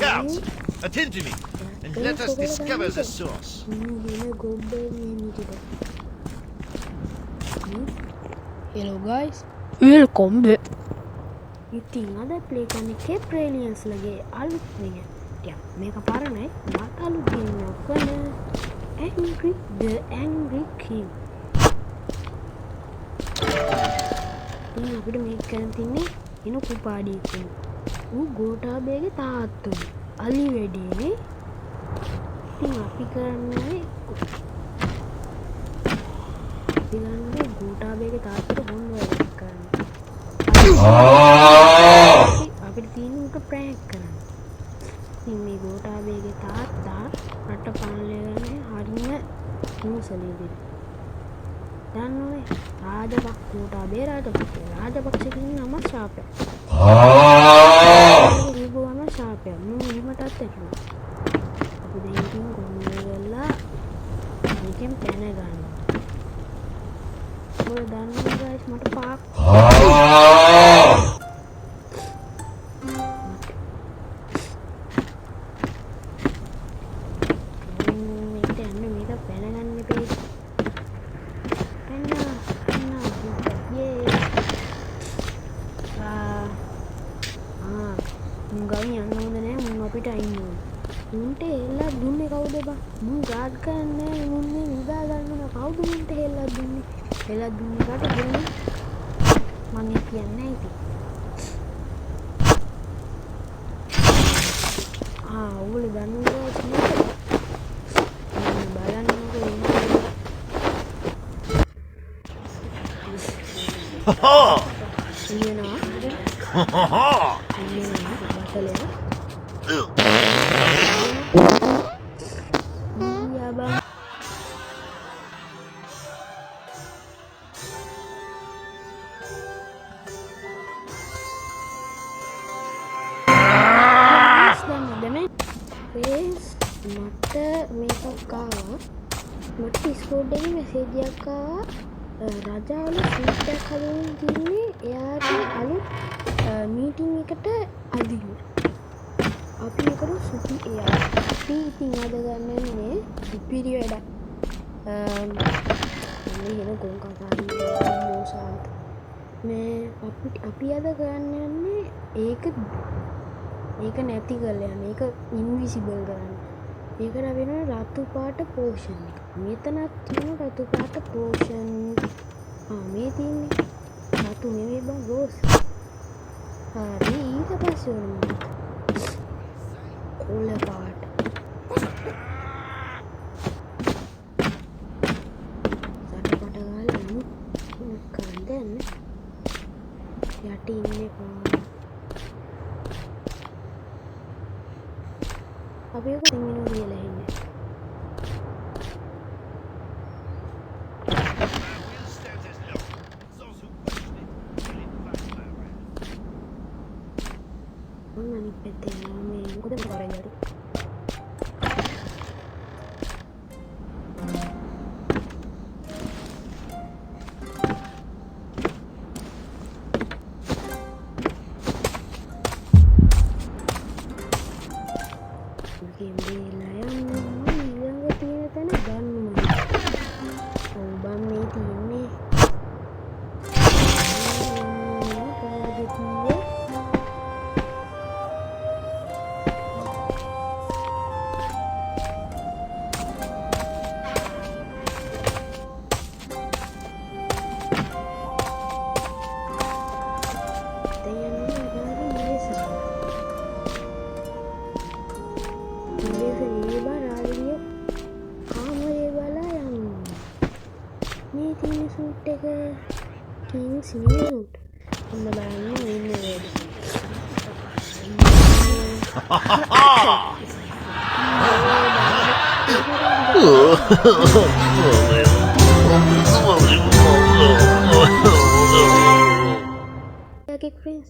Scout, attend to me and let us discover the source. Hello guys, welcome back. ඉතින් අද play කරන්නේ cape රේලියන්ස් ලගේ අලුත් එක. ටිකක් මේක පරණයි මට අලුත් ගේමක් වන Angry the Angry King. ඉතින් අපිට මේක කරන් තින්නේ එන කුපාඩිය කියන. ඌ ගෝඨාභයගේ තාත්තනේ. අලි වැඩිනේ. ඉතින් අපි කරන්නේ ගෝඨාභයගේ තාත්තට මොන වැඩක් කරන්නේ. අපිට තියෙන උට ප්‍රෑන්ක් කරන්න. ඉතින් මේ ගෝඨාභයගේ තාත්තා රට පාලනය කරන්නේ හරිම මුසලීදී. දන්නවනේ ගෝඨාභය රාජපක්ෂ කියන නම ශාපයක්. ඒගොල්ලම ශාපයක්. මීමටත් ඇතුළු. අපි දෙයින් ගොන්නේලා මේකෙන් පැන ගන්නවා. ඔය දන්නවා guys මට පාක් අපිට අයින් මුන්ට එල්ලා දුන්නේ කවුද බා මුන් ගාඩ් කරන්නේ මුන් මේ නිදා ගන්නවා කවුද මුන්ට එල්ලා දුන්නේ එල්ලා දුන්නේ කට දුන්නේ මම කියන්නේ ඉතින් ඕගොල්ලෝ දන්නවා බලන්නකෝ මට මේකක් ආවා මට ඩිස්කෝඩ් එකේ මෙසේජ් එකක් ආවා රජාවල ස්විච් එකක් හදන්න තින්නේ එයාට අලුත් මීටින් එකට අදින්න අපි ඒකට සුපි එයා අපි ඉතින් අද ගන්නන්නේ සුපිරි වැඩක් මේ වෙන ගොන් කතාවි මොසාන්ත මේ අපි අද ගන්නන්නේ ඒක නැති කරලා යන ඒක ඉන්විසිබල් කරන්න ඒකට වෙන රතු පාට පෝෂන් එක. මෙතනක් තියෙන රතු පාට පෝෂන්. මේ තියෙන්නේ රතු නෙවෙයි බං රෝස්. හරි ඊට පස්සේ ඕනේ කොළ පාට. සටපට ගාලා කන්දෙන් යට ඉන්නේ අපි ඒක දෙමිනු කියලා ඉන්නේ. මම නිපෙතේ මේ මොකද කරන්නේ? සූට් එක කිංස් නිය සූට් ඔන්න බලන්න ඉන්නේ වේද Okay friends